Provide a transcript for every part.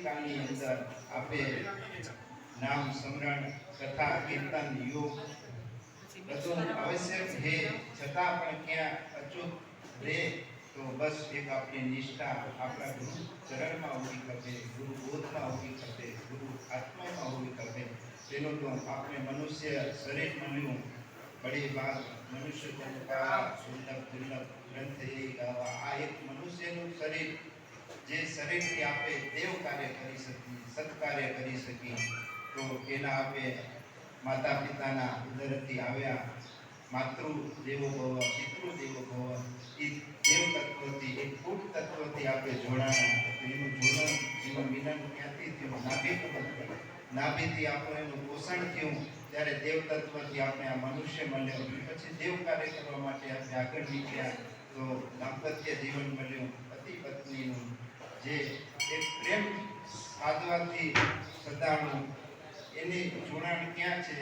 કાળની અંદર આપે નામ સ્મરણ કથા કીર્તન યોગ બધું આવશ્યક છે, છતાં પણ ક્યાં અચૂક રહે તો બસ એક આપણી નિષ્ઠા આપણા ગુરુ ચરણમાં હોવી ખપે, ગુરુ બોધમાં હોવી ખપે, ગુરુ આત્મામાં હોવી ખપે. તેનું તો આપણે મનુષ્ય શરીર મળ્યું બડી બાત મનુષ્ય જન કા સુલભ દુર્લભ ગ્રંથ એ ગાવા. આ એક મનુષ્યનું શરીર, જે શરીરથી આપણે દેવ કાર્ય કરી શકીએ, સત્કાર્ય કરી શકીએ, તો એના આપણે માતા પિતાના ઉદરથી આવ્યા માતૃ દેવો ભવ પિતૃ દેવો ભવ, એ દેવ તત્વથી એક કૂટ તત્વથી આપણે જોડાણા. એનું જોડાણ એનું મિલન ક્યાંથી થયું? નાભીથી આપણું એનું પોષણ થયું, ત્યારે દેવ તત્વથી આપણે આ મનુષ્ય મળ્યો, પછી દેવ કાર્ય કરવા માટે આપણે આગળ નીકળ્યા તો દાંપત્ય જીવન મળ્યું, પતિ પત્નીનું જે એક પ્રેમ સાધવાથી સદાનું એની જોડાણ ક્યાં છે?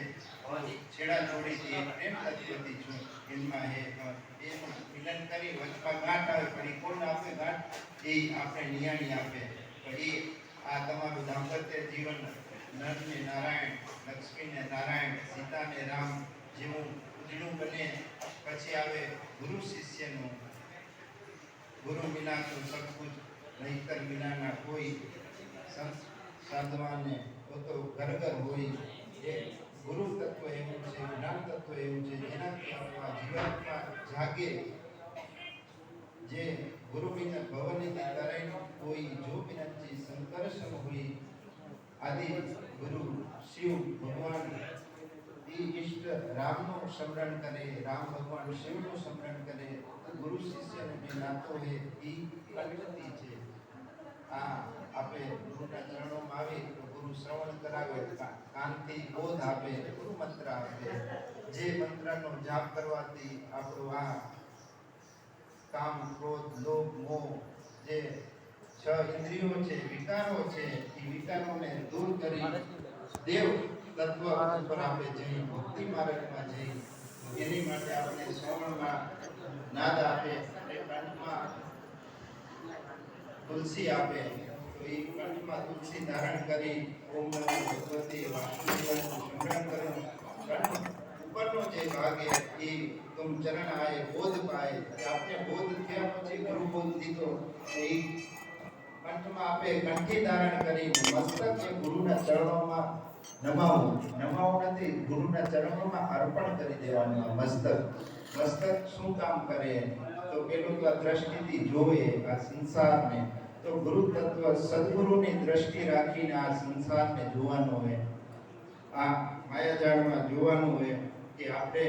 છેડા જોડીથી પ્રેમ તત્વથી છું એમાં એનું મિલન કરી વચમાં ગાંઠ આવે, પણ એ કોણ આપે ગાંઠ? એ આપણે નિયાણી આપે. પણ એ આ તમારું દાંપત્ય જીવન નરને નારાયણ, લક્ષ્મીને નારાયણ, સીતાને રામ જેવું ઉજળું બને. પછી આવે ગુરુ શિષ્યનું, ગુરુ વિના તો સબ કુછ નહીતર વિનાના કોઈ, સાધવાને તો ઘર ઘર હોય. એ ગુરુ તત્વ એવું છે, જ્ઞાન તત્વ એવું છે જેનાથી આપણા જીવનમાં જાગે. જે ગુરુ વિના ભવની તરાઈ કોઈ, જો વિનાથી સંકર્ષણ હોય. આદિ ગુરુ શિવ ભગવાન ઈષ્ટ રામનું સ્મરણ કરે, રામ ભગવાન શિવનું સ્મરણ કરે, ગુરુ શિષ્યનો જે નાતો છે એ પ્રગતિ છે. આ આપણે ગુરુના ચરણોમાં આવે તો ગુરુ શ્રવણ કરાવે, કાનથી બોધ આપે, ગુરુ મંત્ર આપે. જે મંત્રનો જાપ કરવાથી આપણું આ કામ ક્રોધ લોભ મોહ જે છ ઇન્દ્રિયો છે, વિકારો છે, એ વિકારોને દૂર કરી દેવ તત્વ ઉપર આપણે જઈ ભક્તિ માર્ગમાં જઈ. એની માટે આપણે શ્રવણમાં નાદ આપે, કંઠમાં તુલસી આપે, તો એ કંઠમાં તુલસી ધારણ કરી ઓમ નમો ભગવતે વાસુદેવાયનું સ્મરણ કરો. કંઠ ઉપરનો જે ભાગ એ તુમ ચરણ આય બોધ પાય, કે આપણે બોધ થયા પછી ગુરુ બોધ દીધો એ કંઠમાં આપે, કંઠી ધારણ કરી મસ્તક એ ગુરુના ચરણોમાં નમાવું. નમાવું નથી, ગુરુના ચરણોમાં અર્પણ કરી દેવાનું. મસ્તક શું કામ કરે? તો પેલું તો આ દ્રષ્ટિથી જોવે આ સંસારને, તો ગુરુ તત્વ સદગુરુની દ્રષ્ટિ રાખીને આ સંસારને જોવાનો હોય, આ માયાજાળમાં જોવાનું હોય કે આપણે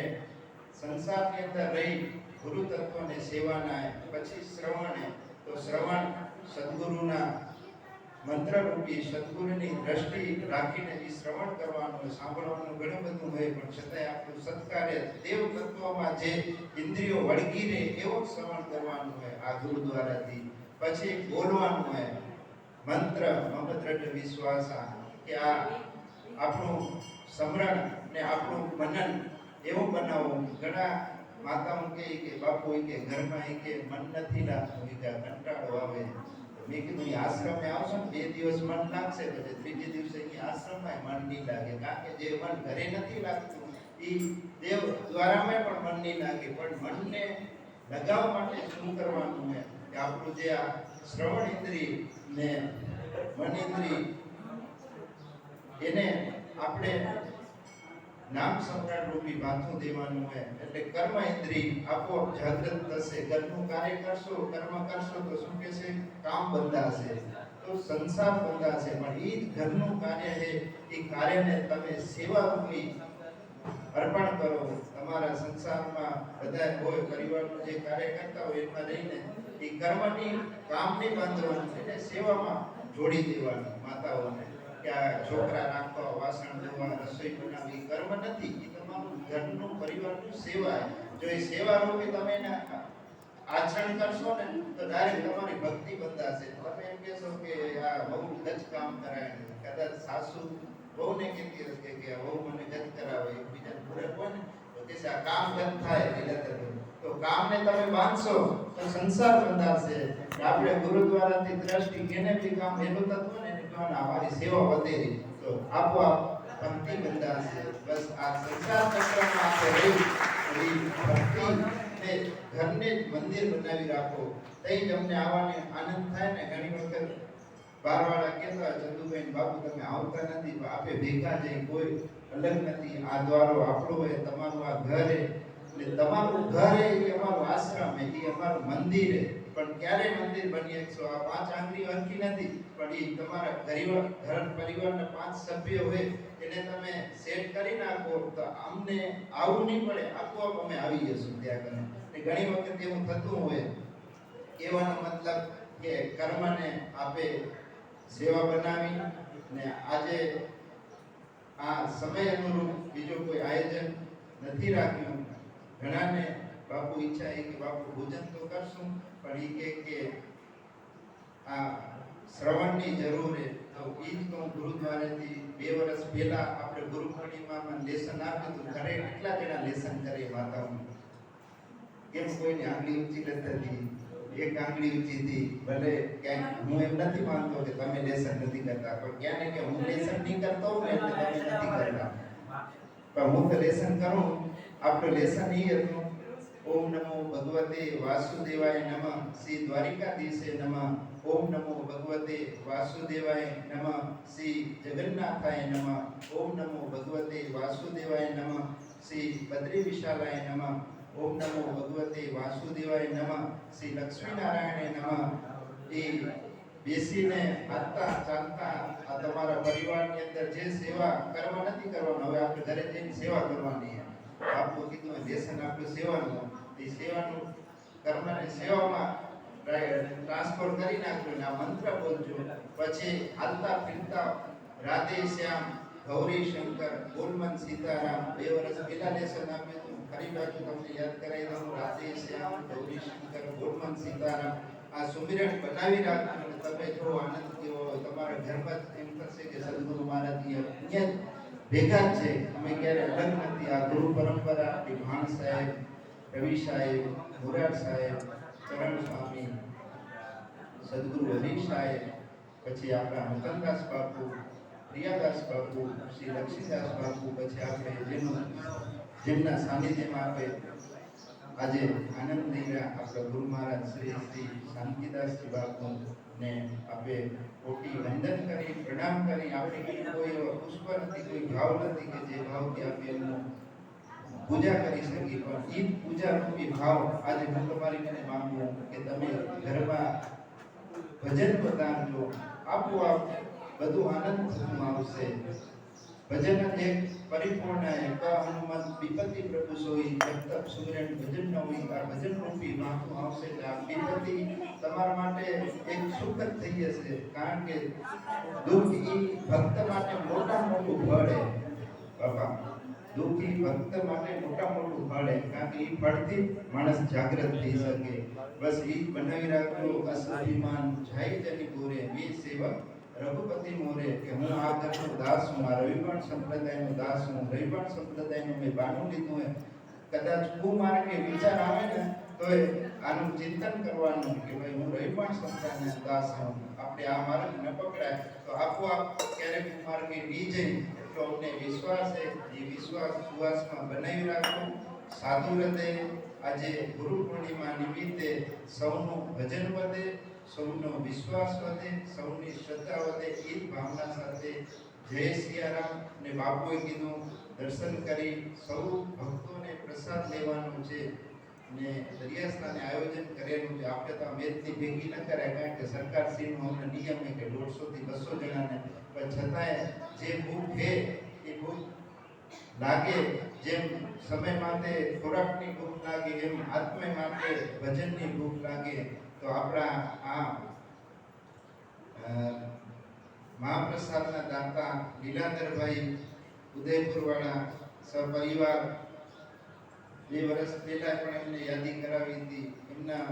સંસારની અંદર રહી ગુરુ તત્વને સેવાના. પછી શ્રવણે, તો શ્રવણ સદગુરુના મંત્રરૂપી સદગુરુની દ્રષ્ટિ રાખીને જે શ્રવણ કરવાનું, સાંભળવાનું ઘણું બધું હોય, પણ છતાંય આપણું સત્કાર્ય દેવ તત્વમાં જે ઇન્દ્રિયો વળગી રહે એવું શ્રવણ કરવાનું હોય આ ગુરુ દ્વારાથી. પછી બોલવાનું હોય મંત્ર મમ દ્રઢ વિશ્વાસા, કે આ આપણું સ્મરણ ને આપણું મનન એવું બનાવવું. ઘણા માતાઓ કે બાપુ કે ઘરમાં કે મન નથી લાગતું, કે કંટાળો આવે. મેં કીધું આશ્રમે આવશો ને 2 દિવસ મન લાગશે, પછી ત્રીજે દિવસે આશ્રમમાં મન નહીં લાગે, કારણ કે જે મન ઘરે નથી લાગતું એ દેવ દ્વારામાં પણ મન નહીં લાગે. પણ મનને લગાવવા માટે શું કરવાનું છે કે આપણું જે આ શ્રવણ ઇન્દ્રિય ને મન ઇન્દ્રિય એને આપણે નામ સ્મરણ રૂપી બાંધું દેવાનું હોય. એટલે કર્મ ઇન્દ્રિય આપોઆપ જાગૃત થશે. ઘરનું કાર્ય કરશો, કર્મ કરશો તો શું કહેશે? કામ બંધાશે, તો સંસાર બંધાશે. પણ એ જ ઘરનું કાર્ય છે, એ કાર્યને તમે સેવા રૂપી અર્પણ કરો. તમારા સંસારમાં બધા હોય પરિવારનું જે કાર્ય કરતા હોય એમાં રહીને એ કર્મની કામની બાંધવાનું, એટલે સેવામાં જોડી દેવાનું. માતાઓને કે આ છોકરા રાખવા, વાસણ ધોવા, રસોઈ બનાવવી કર્મ નથી, એ તમારું ઘરનું પરિવારનું સેવા. જો એ સેવા રૂપે તમે એને આચરણ કરશો ને તો ડાયરેક્ટ તમારી ભક્તિ બંધાશે. તમે એમ કહેશો કે આ બહુ ગજ કામ કરાય, કદાચ સાસુ બહુને કહેતી હશે કે બહુ મને ગજ કરાવે, એકબીજાને પૂરે હોય ને તો કે આ કામ ગજ થાય એટલે તો કામને તમે બાંધશો તો સંસાર બંધાશે. આપણે ગુરુદ્વારાથી દ્રષ્ટિ કેને બી કામ એનું તત્વ ને એને કહેવાના અમારી સેવા વધેરી તો આપોઆપ ભક્તિ બંધાશે. બસ આ સંસાર ચક્રમાં આપણે રહી ભક્તિ ને ઘરને જ મંદિર બનાવી રાખો. તઈ જ અમને આવવાને આનંદ થાય ને. ઘણી વખત બારવાળા કહેતા ચંદુભાઈ બાપુ તમે આવતા નથી, આપે ભેગા જઈ કોઈ અલગ નથી. આ દ્વારો આપણો હોય, તમારું આ ઘર હે, એટલે તમારું ઘર હે એ અમારું આશ્રમ હે, એ અમારું મંદિર હે. પણ ક્યારે મંદિર બની શકશો? આ 5 આંગળી હરખી નથી, પણ એ તમારા ઘર પરિવારના 5 સભ્યો હોય એને તમે સેટ કરી નાખો તો અમને આવું નહીં પડે, આપોઆપ અમે આવી જશું ત્યાં આગળ. ઘણી વખત એવું થતું હોય. કહેવાનો મતલબ કે કર્મને આપે સેવા બનાવી ને આજે આ સમય અનુરૂપ બીજો કોઈ આયોજન નથી રાખ્યું. ઘણાને બાપુ ઈચ્છા એ કે બાપુ ભોજન તો કરશું, પણ એ કે આ શ્રવણની જરૂર છે. તો એ જ તો ગુરુદ્વારેથી 2 વર્ષ પહેલા આપણે ગુરુ પૂર્ણિમામાં લેસન આપ્યું હતું. ઘરે કેટલા જણા લેસન કરે માતાઓ? કેમ કોઈની આંગળી ઊંચી નથી? એક આંગળી ઊંચી હતી. ભલે ક્યાંક હું એમ નથી માનતો કે તમે લેસન નથી કરતા, પણ ક્યાં ને કે હું લેસન નહીં કરતો ને એટલે તમે નથી કરતા, પણ હું તો લેસન કરું. આપણું લેસન એ હતું: ઓમ નમો ભગવતે વાસુદેવાય નમઃ, શ્રી દ્વારિકાધીશે નમઃ. ઓમ નમો ભગવતે વાસુદેવાય નમઃ, શ્રી જગન્નાથાય નમઃ. ઓમ નમો ભગવતે વાસુદેવાય નમઃ, શ્રી બદ્રી વિશાલાય નમઃ. ઓમ નમો ભગવતે વાસુદેવાય નમઃ, શ્રી લક્ષ્મીનારાયણે નમઃ. એ બેસીને હાલતા ચાલતા આ તમારા પરિવારની અંદર જે સેવા કરવા નથી કરવાનો, હવે આપણે ઘરે જઈને સેવા કરવાની. આપો કીધું લેસન આપણું સેવાનું, એ સેવાનું કર્મને સેવામાં ટ્રાન્સફર કરી નાખ્યું ને આ મંત્ર બોલજો. પછી હાલતા ફિરતા રાધે શ્યામ ગૌરી શંકર બોલમન સીતારામ 2 વર્ષ પહેલા લેસન આપ્યું હતું. ફરી પાછું તમને યાદ કરાવી દઉં: રાધે શ્યામ ગૌરી શંકર બોલમન સીતારામ. આ સુમિરન બનાવી રાખજો. તમે જો આનંદ કેવો તમારા ઘરમાં એમ થશે કે સદગુરુ મહારાજ અહીંયા ભેગા છે, અમે ક્યારે અલગ નથી. આ ગુરુ પરંપરા ભાણ સાહેબ, રવિ સાહેબ, મુરાર સાહેબ, ચરણ સ્વામી, સદગુરુ હરી સાહેબ, પછી આપણા મુકંદાસ બાપુ, પ્રિયાદાસ બાપુ, શ્રી લક્ષ્મીદાસ બાપુ, પછી આપણે જેમના સાનિધ્યમાં આપણે આજે આનંદ લઈ રહ્યા આપણા ગુરુ મહારાજ શ્રી શ્રી શાંતિદાસજી બાપુ ને આપણે કોટી વંદન કરી પ્રણામ કરી. આપણે કોઈ પુષ્પ નથી, કોઈ ભાવ નથી કે જે ભાવથી આપણે એમનું પૂજા કરી શકીએ, પણ એ પૂજા રૂપી ભાવ આજે હું તમારી મને માંગુ કે તમે ઘરમાં ભજન બતાવજો. આપોઆપ બધું આનંદ થતું આવશે. ભજન જ એક પરિપૂર્ણ એક હનુમંત વિપત્તિ પ્રભુ સોઈ, જબ તક સુમરન ભજન ન હોય. આ ભજન રૂપી માથું આવશે એટલે આ વિપત્તિ તમારા માટે એક સુખ જ થઈ જશે. કારણ કે દુઃખ એ ભક્ત માટે મોટા મોટું ફળ છે બાપા. દુઃખ એ ભક્ત માટે મોટા મોટું ફળ છે, કારણ કે એ ફળથી માણસ જાગૃત થઈ શકે. બસ એ જ બનાવી રાખજો. અસ્વાભિમાન જાય જની પૂરે મે સેવક રઘુપતિ મોરે, કે હું આ ઘરનો દાસ હું, આ રવિવાણ સંપ્રદાયનો દાસ હું. રવિવાણ સંપ્રદાયનું મેં બાનું લીધું હોય. કદાચ કુમાર્ગે વિચાર આવે ને તો આનું ચિંતન કરવાનું કે ભાઈ હું રવિવાણ સંપ્રદાયનો દાસ હું. આપણે આ માર્ગ ન પકડાય તો આપોઆપ ક્યારેક કુમાર્ગે બી જઈ એટલો અમને વિશ્વાસ છે. એ વિશ્વાસ સુવાસમાં બનાવી રાખો. સાધુ હૃદય આજે ગુરુ પૂર્ણિમા નિમિત્તે સૌનું ભજન વધે, સૌનો વિશ્વાસ વધે, સૌની શ્રદ્ધા વધે. એ ભાવના સાથે જય સિયારામ. ને બાપુએ કીધું દર્શન કરી સૌ ભક્તોને પ્રસાદ લેવાનો છે ને દરિયાસ્થાને આયોજન કરેલું છે. આપણે તો મેદની ભેગી ન કરાય, કારણ કે સરકાર શ્રીનો અમને નિયમ છે કે 150 થી 200 જણાને, પણ છતાંય જે ભૂખ છે એ ભૂખ લાગે. જેમ સમય માટે ખોરાકની ભૂખ લાગે, એમ આત્મા માટે ભજનની ભૂખ લાગે. તો આપણા આ મહાપ્રસાદના દાતા લીલાધરભાઈ ઉદયપુર વાળા સપરિવાર 2 વર્ષ પહેલા પણ એમને યાદી કરાવી હતી. એમના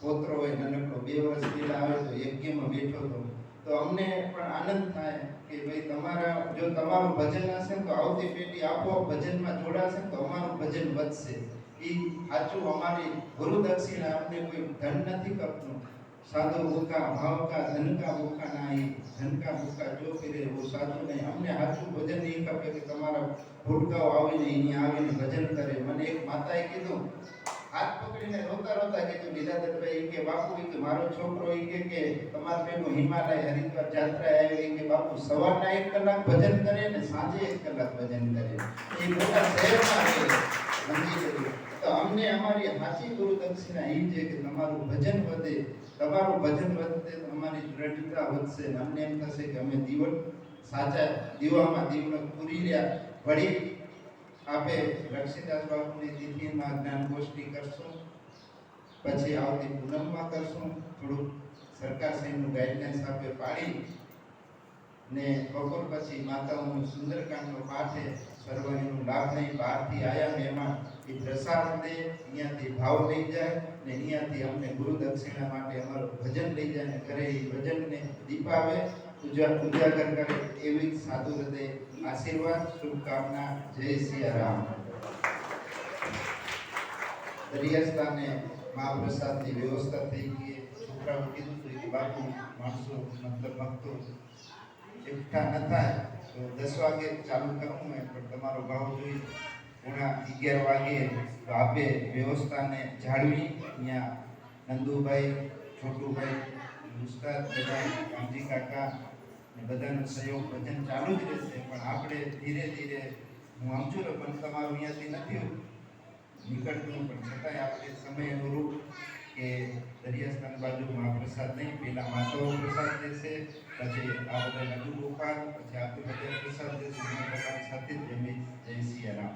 પોત્રો હોય નાનકડો 2 વર્ષ પહેલા આવે તો યજ્ઞમાં બેઠો હતો. તો અમને પણ આનંદ થાય કે ભાઈ તમારું ભજન હશે તો આવતી પેઢી આપોઆપ ભજનમાં જોડાશે તો અમારું ભજન વધશે. એ એ સાચું અમારી ગુરુ દક્ષિણા અમને કોઈ ધન નથી કરતું। साधु भूखा भाव का धन का भूखा नहीं, धन का भूखा जो फिरे वो साधु नहीं। हमने हाथू भजन नहीं खपे कि तमारा भूलकाओ आवे नहीं नहीं आवे ने भजन करे। મને એક માતાએ કીધું હાથ પકડીને રોતા રોતા કીધું લીલાધરભાઈ કે બાપુ કે મારો છોકરો કે તમાર ભેગો હિમાલય હરિદ્વાર જાત્રા આવી કે બાપુ સવારના 1 કલાક ભજન કરે ને સાંજે 1 કલાક ભજન કરે। એ મોટા શહેરમાં રહે સમજી ગયું। તો અમને અમારી સાચી ગુરુ દક્ષિણા એ છે કે તમારું ભજન વધે, તમારું ભજન વધે તો અમારી દ્રઢતા વધશે ને અમને એમ થશે કે અમે દીવન સાચા દીવામાં દીવન પૂરી રહ્યા। વળી આપે લક્ષીદાસ બાપુની તિથિમાં જ્ઞાન ગોષ્ઠી કરશું, પછી આવતી પૂનમમાં કરશું। થોડું સરકારશ્રીનું ગાઈડલાઇન્સ આપે પાડી ને બપોર પછી માતાઓનું સુંદરકાંડનો પાઠે સર્વનો લાભ નહીં। બહારથી આયા મહેમાન એ પ્રસાદ દે, અહીંયાથી ભાવ લઈ જાય ને અહીંયાથી અમને ગુરુ દક્ષિણા માટે અમારું ભજન લઈ જાય ને ઘરે એ ભજનને દીપાવે ઉજાગર કરે। એવી સાધુ હૃદય આશીર્વાદ શુભકામના। જય સિયારામ। દરિયાસ્થાને મહાપ્રસાદની વ્યવસ્થા થઈ ગઈ। છોકરાઓ કીધું હતું કે બાપુ માણસો મતલબ ભક્તો એકઠા ન થાય તો 10 વાગે ચાલુ કરવું હોય પણ તમારો ભાવ જોઈ 11 વાગે તો આપે વ્યવસ્થાને જાળવી। અહીંયા નંદુભાઈ, છોટુભાઈ, ઉસ્તાદ બધા કામજી કાકા ને બધાનો સહયોગ ભજન ચાલુ જ રહેશે। પણ આપણે ધીરે ધીરે હું આમ છું પણ તમારું અહીંયાથી નથી નીકળતું પણ છતાંય આપણે સમય અનુરૂપ કે દરિયાસ્થાન બાજુ મહાપ્રસાદ નહીં, પહેલાં માતાઓ પ્રસાદ દેશે, પછી આ બધા નદુ ગોપાલ, પછી આપણે બધા પ્રસાદ દેશે। તમારી સાથે જ જમી। જય સિયારામ।